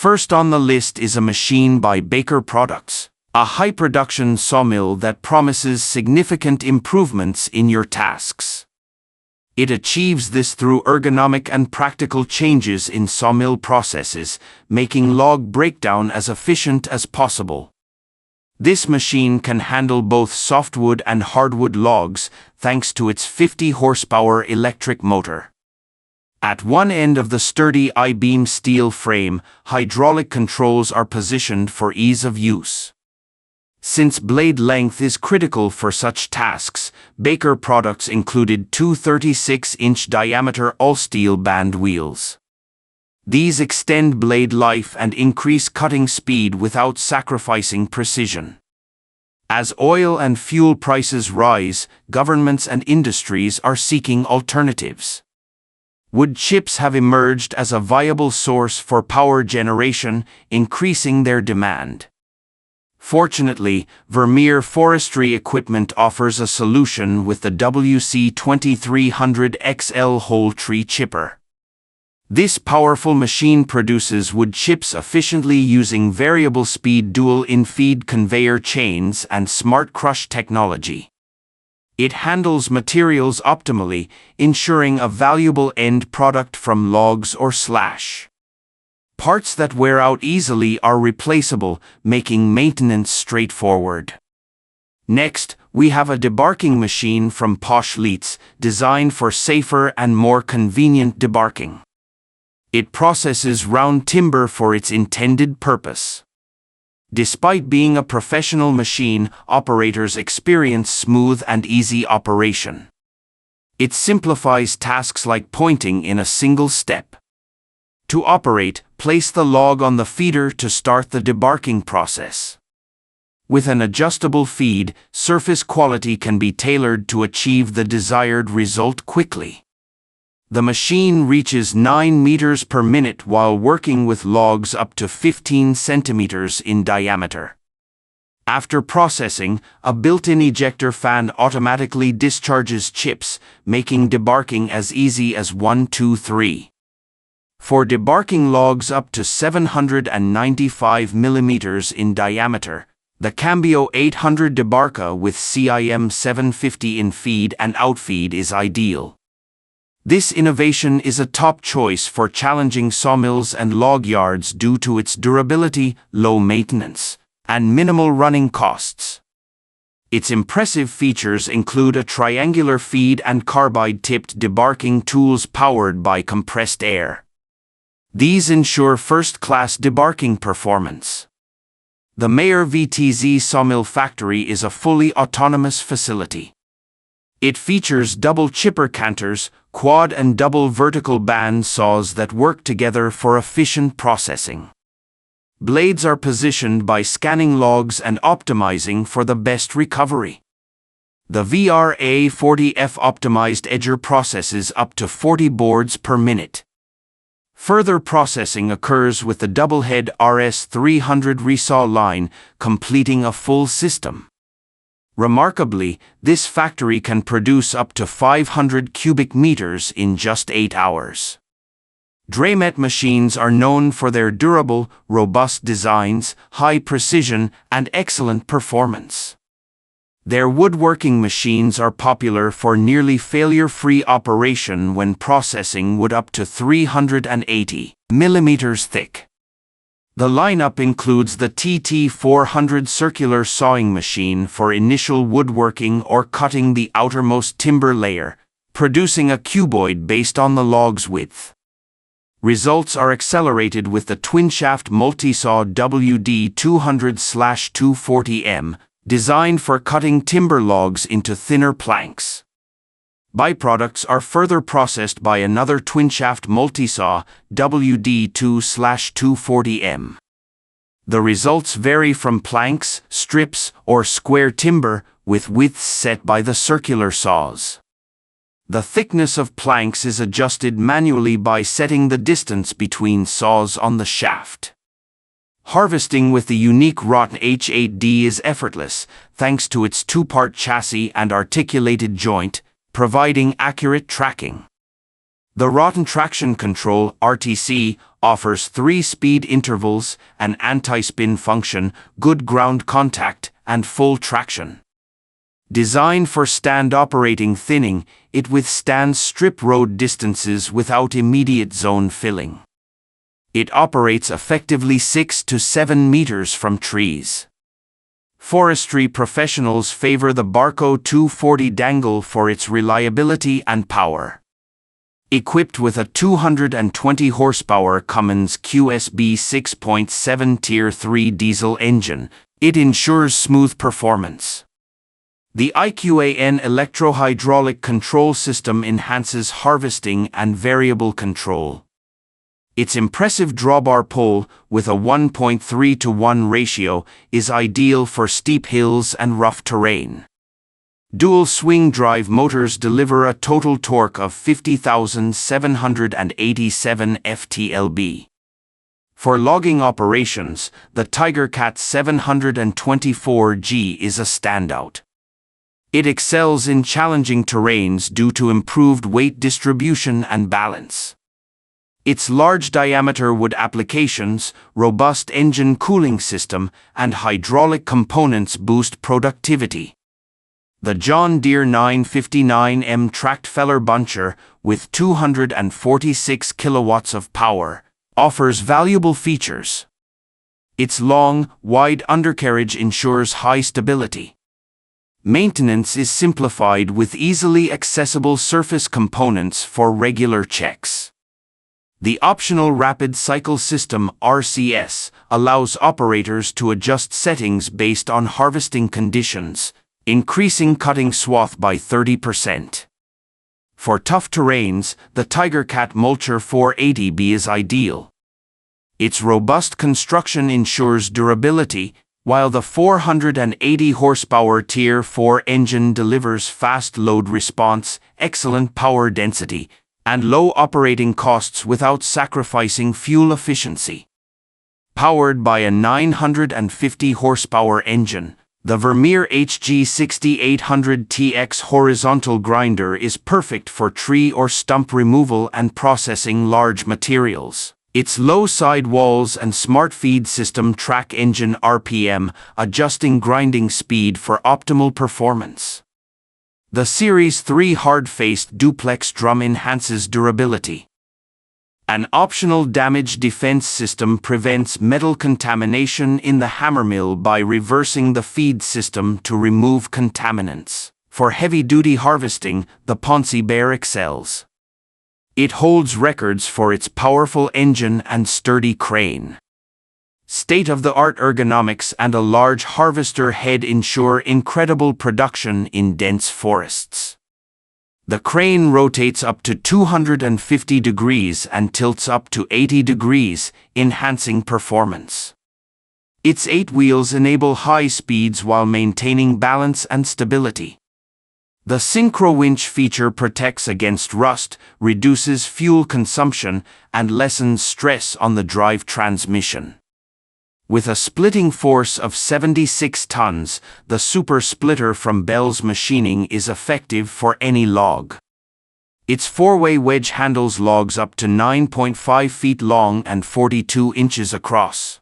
First on the list is a machine by Baker Products, a high-production sawmill that promises significant improvements in your tasks. It achieves this through ergonomic and practical changes in sawmill processes, making log breakdown as efficient as possible. This machine can handle both softwood and hardwood logs thanks to its 50-horsepower electric motor. At one end of the sturdy I-beam steel frame, hydraulic controls are positioned for ease of use. Since blade length is critical for such tasks, Baker Products included two 36-inch diameter all-steel band wheels. These extend blade life and increase cutting speed without sacrificing precision. As oil and fuel prices rise, governments and industries are seeking alternatives. Wood chips have emerged as a viable source for power generation, increasing their demand. Fortunately, Vermeer Forestry equipment offers a solution with the WC2300XL whole tree chipper. This powerful machine produces wood chips efficiently using variable speed dual in-feed conveyor chains and smart crush technology. It handles materials optimally, ensuring a valuable end product from logs or slash. Parts that wear out easily are replaceable, making maintenance straightforward. Next, we have a debarking machine from Powerhouses, designed for safer and more convenient debarking. It processes round timber for its intended purpose. Despite being a professional machine, operators experience smooth and easy operation. It simplifies tasks like pointing in a single step. To operate, place the log on the feeder to start the debarking process. With an adjustable feed, surface quality can be tailored to achieve the desired result quickly. The machine reaches 9 meters per minute while working with logs up to 15 centimeters in diameter. After processing, a built-in ejector fan automatically discharges chips, making debarking as easy as 1, 2, 3. For debarking logs up to 795 millimeters in diameter, the Cambio 800 debarker with CIM 750 in feed and outfeed is ideal. This innovation is a top choice for challenging sawmills and log yards due to its durability, low maintenance, and minimal running costs. Its impressive features include a triangular feed and carbide-tipped debarking tools powered by compressed air. These ensure first-class debarking performance. The Mayer VTZ Sawmill Factory is a fully autonomous facility. It features double chipper canters, quad and double vertical band saws that work together for efficient processing. Blades are positioned by scanning logs and optimizing for the best recovery. The VRA40F optimized edger processes up to 40 boards per minute. Further processing occurs with the double-head RS300 resaw line, completing a full system. Remarkably, this factory can produce up to 500 cubic meters in just 8 hours. Draymet machines are known for their durable, robust designs, high precision, and excellent performance. Their woodworking machines are popular for nearly failure-free operation when processing wood up to 380 millimeters thick. The lineup includes the TT400 circular sawing machine for initial woodworking or cutting the outermost timber layer, producing a cuboid based on the log's width. Results are accelerated with the twin-shaft multi-saw WD200/240M, designed for cutting timber logs into thinner planks. Byproducts are further processed by another twin-shaft multi-saw WD2/240M. The results vary from planks, strips, or square timber, with widths set by the circular saws. The thickness of planks is adjusted manually by setting the distance between saws on the shaft. Harvesting with the unique Rotten H8D is effortless, thanks to its two-part chassis and articulated joint, providing accurate tracking. The Rotten Traction Control (RTC) offers 3 speed intervals, an anti-spin function, good ground contact, and full traction. Designed for stand operating thinning, it withstands strip road distances without immediate zone filling. It operates effectively 6 to 7 meters from trees. Forestry professionals favor the Barco 240 dangle for its reliability and power. Equipped with a 220 horsepower Cummins QSB 6.7 Tier 3 diesel engine, it ensures smooth performance. The IQAN electro-hydraulic control system enhances harvesting and variable control. Its impressive drawbar pull, with a 1.3-to-1 ratio, is ideal for steep hills and rough terrain. Dual swing drive motors deliver a total torque of 50,787 ft-lb. For logging operations, the TigerCat 724G is a standout. It excels in challenging terrains due to improved weight distribution and balance. Its large diameter wood applications, robust engine cooling system, and hydraulic components boost productivity. The John Deere 959M tracked feller buncher, with 246 kilowatts of power, offers valuable features. Its long, wide undercarriage ensures high stability. Maintenance is simplified with easily accessible surface components for regular checks. The optional Rapid Cycle System (RCS) allows operators to adjust settings based on harvesting conditions, increasing cutting swath by 30%. For tough terrains, the TigerCat Mulcher 480B is ideal. Its robust construction ensures durability, while the 480 horsepower Tier 4 engine delivers fast load response, excellent power density, and low operating costs without sacrificing fuel efficiency. Powered by a 950 horsepower engine, the Vermeer HG6800TX horizontal grinder is perfect for tree or stump removal and processing large materials. Its low sidewalls and smart feed system track engine RPM, adjusting grinding speed for optimal performance. The Series 3 hard-faced duplex drum enhances durability. An optional damage defense system prevents metal contamination in the hammermill by reversing the feed system to remove contaminants. For heavy-duty harvesting, the Ponzi Bear excels. It holds records for its powerful engine and sturdy crane. State-of-the-art ergonomics and a large harvester head ensure incredible production in dense forests. The crane rotates up to 250 degrees and tilts up to 80 degrees, enhancing performance. Its 8 wheels enable high speeds while maintaining balance and stability. The Synchro Winch feature protects against rust, reduces fuel consumption, and lessens stress on the drive transmission. With a splitting force of 76 tons, the Super Splitter from Bell's Machining is effective for any log. Its 4-way wedge handles logs up to 9.5 feet long and 42 inches across.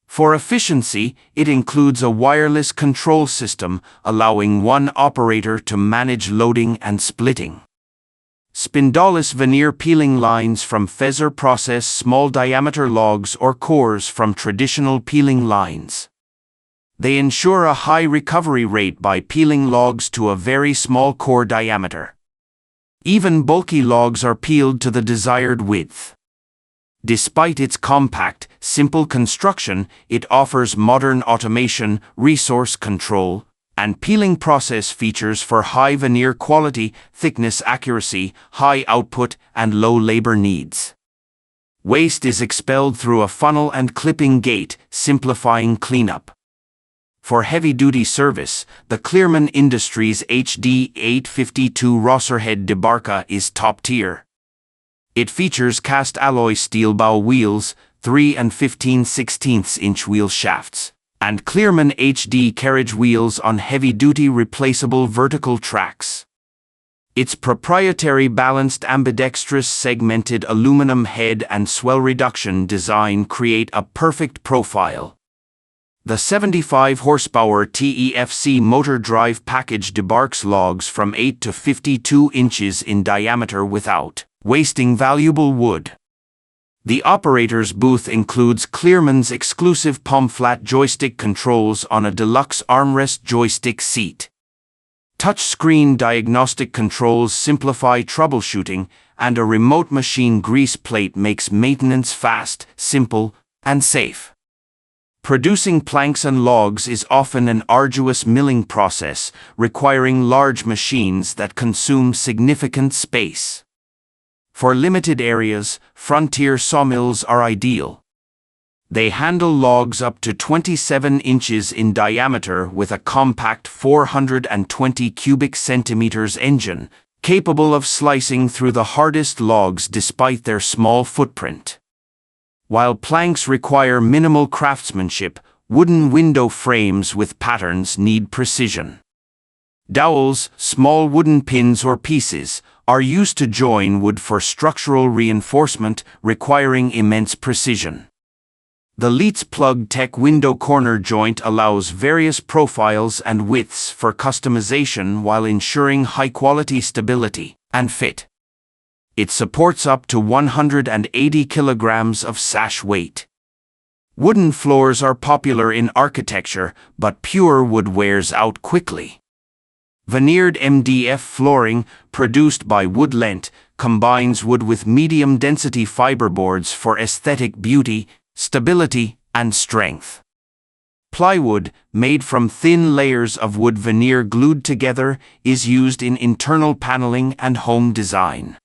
For efficiency, it includes a wireless control system, allowing one operator to manage loading and splitting. Spindoless veneer peeling lines from Fezer process small diameter logs or cores from traditional peeling lines. They ensure a high recovery rate by peeling logs to a very small core diameter. Even bulky logs are peeled to the desired width. Despite its compact, simple construction, it offers modern automation, resource control, and peeling process features for high veneer quality, thickness accuracy, high output, and low labor needs. Waste is expelled through a funnel and clipping gate, simplifying cleanup. For heavy-duty service, the Clearman Industries HD 852 Rosserhead Debarca is top tier. It features cast alloy steel bow wheels, 3 and 15/16-inch wheel shafts, and Clearman HD carriage wheels on heavy-duty replaceable vertical tracks. Its proprietary balanced ambidextrous segmented aluminum head and swell reduction design create a perfect profile. The 75 horsepower TEFC motor drive package debarks logs from 8 to 52 inches in diameter without wasting valuable wood. The operator's booth includes Clearman's exclusive palm-flat joystick controls on a deluxe armrest joystick seat. Touchscreen diagnostic controls simplify troubleshooting, and a remote machine grease plate makes maintenance fast, simple, and safe. Producing planks and logs is often an arduous milling process, requiring large machines that consume significant space. For limited areas, Frontier sawmills are ideal. They handle logs up to 27 inches in diameter with a compact 420 cubic centimeters engine, capable of slicing through the hardest logs despite their small footprint. While planks require minimal craftsmanship, wooden window frames with patterns need precision. Dowels, small wooden pins or pieces, are used to join wood for structural reinforcement, requiring immense precision. The Leitz Plug Tech window corner joint allows various profiles and widths for customization while ensuring high-quality stability and fit. It supports up to 180 kilograms of sash weight. Wooden floors are popular in architecture, but pure wood wears out quickly. Veneered MDF flooring, produced by Woodlent, combines wood with medium-density fiberboards for aesthetic beauty, stability, and strength. Plywood, made from thin layers of wood veneer glued together, is used in internal paneling and home design.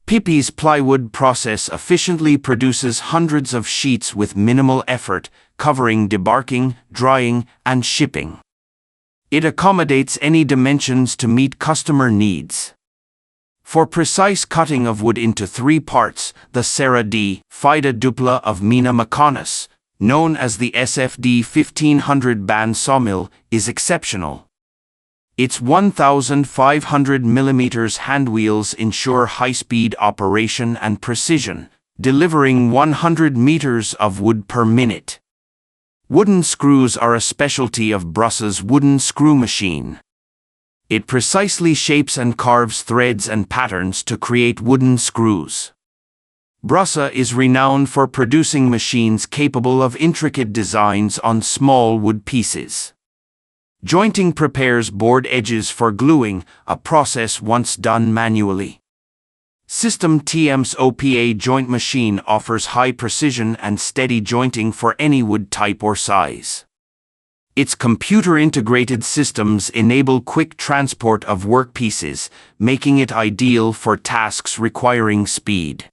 Pipi's plywood process efficiently produces hundreds of sheets with minimal effort, covering debarking, drying, and shipping. It accommodates any dimensions to meet customer needs. For precise cutting of wood into 3 parts, the Serra D. Fida Dupla of Mina Maconis, known as the SFD 1500 band sawmill, is exceptional. Its 1,500 mm handwheels ensure high-speed operation and precision, delivering 100 meters of wood per minute. Wooden screws are a specialty of Brussa's wooden screw machine. It precisely shapes and carves threads and patterns to create wooden screws. Brussa is renowned for producing machines capable of intricate designs on small wood pieces. Jointing prepares board edges for gluing, a process once done manually. System TM's OPA joint machine offers high precision and steady jointing for any wood type or size. Its computer-integrated systems enable quick transport of workpieces, making it ideal for tasks requiring speed.